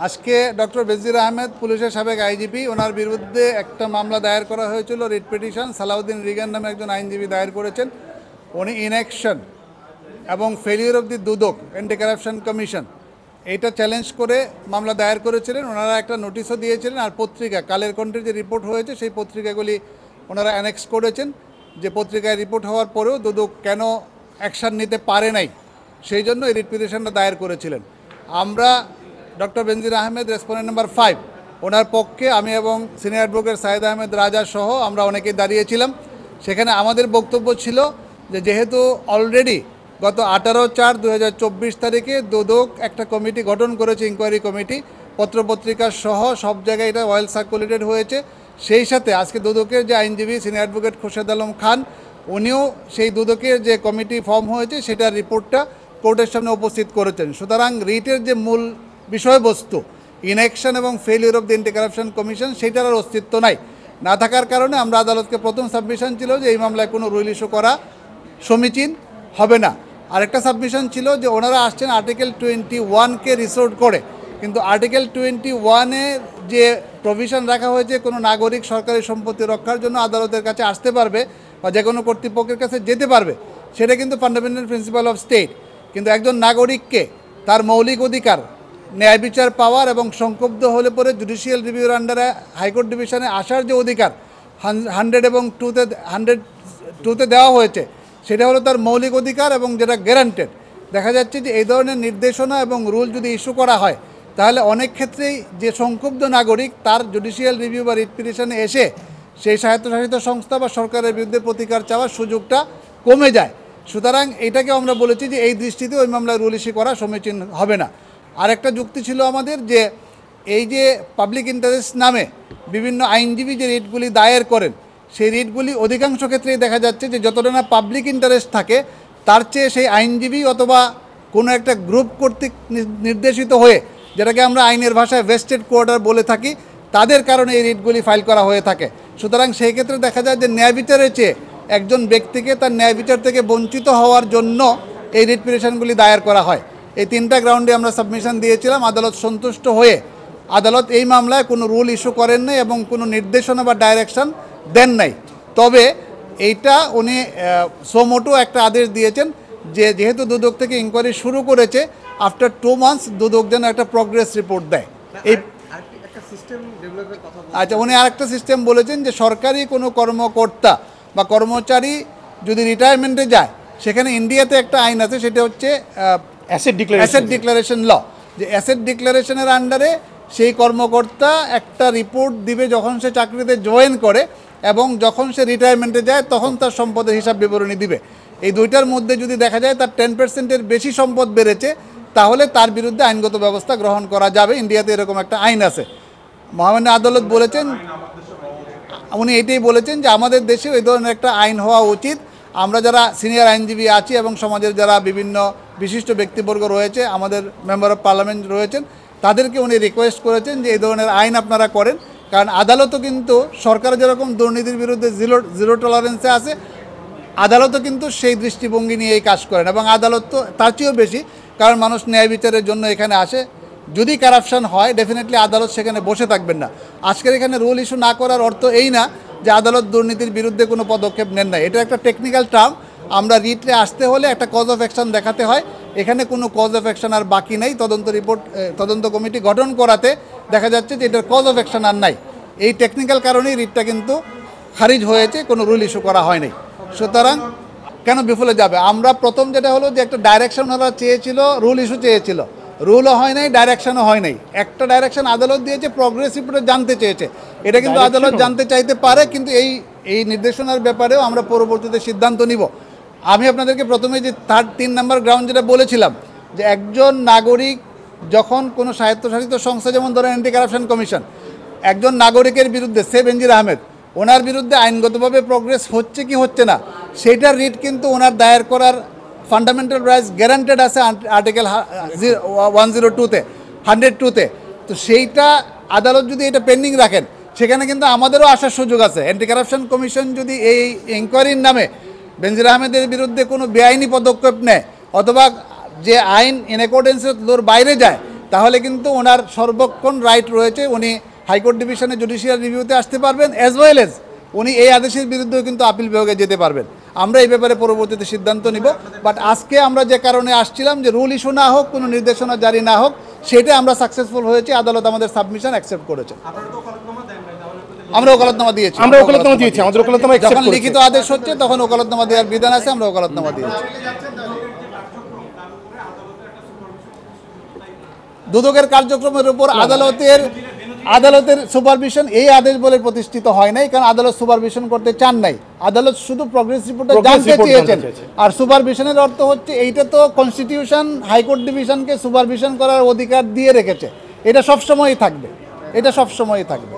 আজকে ডক্টর বেনজির আহমেদ পুলিশের সাবেক আইজিপি ওনার বিরুদ্ধে একটা মামলা দায়ের করা হয়েছিল, রিট পিটিশন। সালাউদ্দিন রিগান নামে একজন আইনজীবী দায়ের করেছেন। উনি ইনঅ্যাকশন এবং failure of the Dudok anti corruption commission এইটা চ্যালেঞ্জ করে মামলা দায়ের করেছিলেন। ওনারা একটা নোটিশও দিয়েছিলেন, আর পত্রিকা কালের কণ্ঠের যে রিপোর্ট হয়েছে সেই পত্রিকাগুলি ওনারা অ্যানেক্স করেছেন যে পত্রিকায় রিপোর্ট হওয়ার পরেও দুদক কেন অ্যাকশান নিতে পারে নাই, সেই জন্য এই রিট পিটিশনটা দায়ের করেছিলেন। আমরা ডক্টর বেনজির আহমেদ রেসপন্ডেন্ট নাম্বার 5 ওনার পক্ষে আমি এবং সিনিয়র অ্যাডভোকেট সাইদ আহমেদ রাজা সহ আমরা অনেকেই দাঁড়িয়েছিলাম। সেখানে আমাদের বক্তব্য ছিল যে যেহেতু অলরেডি গত 18/4/2024 তারিখে দুদক একটা কমিটি গঠন করেছে, ইনকোয়ারি কমিটি, পত্রপত্রিকা সহ সব জায়গায় এটা ওয়েল সার্কুলেটেড হয়েছে। সেই সাথে আজকে দুদকের যে আইনজীবী সিনিয়র অ্যাডভোকেট খোরশেদ আলম খান উনিও সেই দুদকের যে কমিটি ফর্ম হয়েছে সেটার রিপোর্টটা কোর্টের সামনে উপস্থিত করেছেন। সুতরাং রিটের যে মূল বিষয়বস্তু ইনঅ্যাকশন এবং failure of the anti corruption commission সেটার আর অস্তিত্ব না থাকার কারণে আমরা আদালতকে প্রথম সাবমিশন ছিল যে এই মামলায় কোনো রুল ইস্যু করা সমীচীন হবে না। আরেকটা সাবমিশন ছিল যে ওনারা আসছেন আর্টিকেল 21-কে রিসোর্ট করে, কিন্তু আর্টিকেল 21-এর যে প্রভিশন রাখা হয়েছে কোনো নাগরিক সরকারি সম্পত্তি রক্ষার জন্য আদালতের কাছে আসতে পারবে বা যে কোনো কর্তৃপক্ষের কাছে যেতে পারবে, সেটা কিন্তু ফান্ডামেন্টাল প্রিন্সিপাল অফ স্টেট। কিন্তু একজন নাগরিককে তার মৌলিক অধিকার ন্যায় বিচার পাওয়ার এবং সংক্ষুব্ধ হলে পরে জুডিশিয়াল রিভিউর আন্ডারে হাইকোর্ট ডিভিশনে আসার যে অধিকার 100 এবং 2-তে দেওয়া হয়েছে, সেটা হলো তার মৌলিক অধিকার এবং যেটা গ্যারান্টেড। দেখা যাচ্ছে যে এই ধরনের নির্দেশনা এবং রুল যদি ইস্যু করা হয় তাহলে অনেক ক্ষেত্রেই যে সংক্ষুব্ধ নাগরিক তার জুডিশিয়াল রিভিউ বা রিট পিটিশনে এসে সেই স্বায়ত্তশাসিত সংস্থা বা সরকারের বিরুদ্ধে প্রতিকার চাওয়ার সুযোগটা কমে যায়। সুতরাং এটাকে আমরা বলেছি যে এই দৃষ্টিতে ওই মামলায় রুল ইস্যু করা সমীচীন হবে না। আরেকটা যুক্তি ছিল আমাদের যে এই যে পাবলিক ইন্টারেস্ট নামে বিভিন্ন আইনজীবী যে রিটগুলি দায়ের করেন, সেই রিটগুলি অধিকাংশ ক্ষেত্রেই দেখা যাচ্ছে যে যতটা না পাবলিক ইন্টারেস্ট থাকে তার চেয়ে সেই আইনজীবী অথবা কোনো একটা গ্রুপ কর্তৃক নির্দেশিত হয়ে, যেটাকে আমরা আইনের ভাষায় ভেস্টেড কোয়ার্টার বলে থাকি, তাদের কারণে এই রিটগুলি ফাইল করা হয়ে থাকে। সুতরাং সেই ক্ষেত্রে দেখা যায় যে ন্যায় বিচারের চেয়ে একজন ব্যক্তিকে তার ন্যায় বিচার থেকে বঞ্চিত হওয়ার জন্য এই রিট পিটিশনগুলি দায়ের করা হয়। এই 3টা গ্রাউন্ডে আমরা সাবমিশন দিয়েছিলাম। আদালত সন্তুষ্ট হয়ে আদালত এই মামলায় কোনো রুল ইস্যু করেন নাই এবং কোনো নির্দেশনা বা ডাইরেকশন দেন নাই। তবে এইটা উনি সোমোটো একটা আদেশ দিয়েছেন যে যেহেতু দুদক থেকে ইনকোয়ারি শুরু করেছে, আফটার 2 মান্থস দুদক যেন একটা প্রগ্রেস রিপোর্ট দেয়। এই আচ্ছা, উনি আরেকটা সিস্টেম বলেছেন যে সরকারি কোনো কর্মকর্তা বা কর্মচারী যদি রিটায়ারমেন্টে যায়, সেখানে ইন্ডিয়াতে একটা আইন আছে, সেটা হচ্ছে অ্যাসেট ডিক্লারেশন ল, যে অ্যাসেট ডিক্লারেশনের আন্ডারে সেই কর্মকর্তা একটা রিপোর্ট দিবে যখন সে চাকরিতে জয়েন করে এবং যখন সে রিটায়ারমেন্টে যায় তখন তার সম্পদের হিসাব বিবরণী দিবে। এই দুইটার মধ্যে যদি দেখা যায় তার 10%-এর বেশি সম্পদ বেড়েছে, তাহলে তার বিরুদ্ধে আইনগত ব্যবস্থা গ্রহণ করা যাবে। ইন্ডিয়াতে এরকম একটা আইন আছে। মহামান্য আদালত বলেছেন, উনি এটাই বলেছেন যে আমাদের দেশেও এই ধরনের একটা আইন হওয়া উচিত। আমরা যারা সিনিয়র আইনজীবী আছি এবং সমাজের যারা বিভিন্ন বিশিষ্ট ব্যক্তিবর্গ রয়েছে, আমাদের মেম্বার অফ পার্লামেন্ট রয়েছেন, তাদেরকে উনি রিকোয়েস্ট করেছেন যে এই ধরনের আইন আপনারা করেন। কারণ আদালতও কিন্তু সরকার যেরকম দুর্নীতির বিরুদ্ধে জিরো টলারেন্সে আছে, আদালতও কিন্তু সেই দৃষ্টিভঙ্গি নিয়ে এই কাজ করেন এবং আদালত তো তার চেয়েও বেশি, কারণ মানুষ ন্যায় বিচারের জন্য এখানে আসে। যদি কারাপশন হয় ডেফিনেটলি আদালত সেখানে বসে থাকবেন না। আজকের এখানে রুল ইস্যু না করার অর্থ এই না যে আদালত দুর্নীতির বিরুদ্ধে কোনো পদক্ষেপ নেন না। এটা একটা টেকনিক্যাল টার্ম। আমরা রিটে আসতে হলে একটা কজ অফ অ্যাকশন দেখাতে হয়। এখানে কোনো কজ অফ অ্যাকশন আর বাকি নাই। তদন্ত কমিটি গঠন করাতে দেখা যাচ্ছে যে এটার কজ অফ অ্যাকশন আর নাই। এই টেকনিক্যাল কারণেই রিটটা কিন্তু খারিজ হয়েছে, কোনো রুল ইস্যু করা হয়নি। সুতরাং কেন বিফলে যাবে? আমরা প্রথম যেটা হলো যে একটা ডাইরেকশন ওরা চেয়েছিল, রুল ইস্যু চেয়েছিল, রুলও হয় নাই, ডাইরেকশনও হয় নাই। একটা ডাইরেকশন আদালত দিয়েছে, প্রগ্রেস রিপোর্টে জানতে চেয়েছে। এটা কিন্তু আদালত জানতে চাইতে পারে, কিন্তু এই নির্দেশনার ব্যাপারেও আমরা পরবর্তীতে সিদ্ধান্ত নিব। আমি আপনাদেরকে প্রথমে যে 3 নাম্বার গ্রাউন্ড যেটা বলেছিলাম, যে একজন নাগরিক যখন কোনো স্বায়ত্তশাসিত সংস্থা, যেমন ধরেন অ্যান্টি কারাপশন কমিশন, একজন নাগরিকের বিরুদ্ধে, সে বেনজির আহমেদ, ওনার বিরুদ্ধে আইনগতভাবে প্রগ্রেস হচ্ছে কি হচ্ছে না, সেইটার রিট কিন্তু ওনার দায়ের করার ফান্ডামেন্টাল রাইটস গ্যারান্টেড আছে আর্টিকেল 102-তে 102-তে। তো সেইটা আদালত যদি এটা পেন্ডিং রাখেন, সেখানে কিন্তু আমাদেরও আসার সুযোগ আছে। অ্যান্টি কারাপশন কমিশন যদি এই ইনকোয়ারির নামে বেনজির আহমেদের বিরুদ্ধে কোনো বেআইনি পদক্ষেপ নেয় অথবা যে আইন ইন অ্যাকর্ডেন্সে তোর বাইরে যায়, তাহলে কিন্তু ওনার সর্বক্ষণ রাইট রয়েছে, উনি হাইকোর্ট ডিভিশনে জুডিশিয়াল রিভিউতে আসতে পারবেন, অ্যাজ ওয়েল এজ উনি এই আদেশের বিরুদ্ধেও কিন্তু আপিল বিভাগে যেতে পারবেন। আমরা এই ব্যাপারে পরবর্তীতে সিদ্ধান্ত নিব। বাট আজকে আমরা যে কারণে আসছিলাম যে রুল ইস্যু না হোক, কোনো নির্দেশনা জারি না হোক, সেটা আমরা সাকসেসফুল হয়েছি। আদালত আমাদের সাবমিশন অ্যাকসেপ্ট করেছে। আমরা ওকালতনামা দিয়েছি, আমাদের ওকালতনামা যখন লিখিত আদেশ হচ্ছে তখন ওকালতনামা দেওয়ার বিধান আছে, আমরা ওকালতনামা দিয়েছি। দুদকের কার্যক্রমের উপর আদালতের সুপারভিশন এই আদেশ বলে প্রতিষ্ঠিত হয় নাই, কারণ আদালত সুপারভিশন করতে চান নাই। আদালত শুধু প্রগ্রেস রিপোর্টটা জানতে চেয়েছেন। আর সুপারভিশনের অর্থ হচ্ছে এইটা তো কনস্টিটিউশন হাইকোর্ট ডিভিশনকে সুপারভিশন করার অধিকার দিয়ে রেখেছে, এটা সবসময়ই থাকবে, এটা সবসময়ই থাকবে।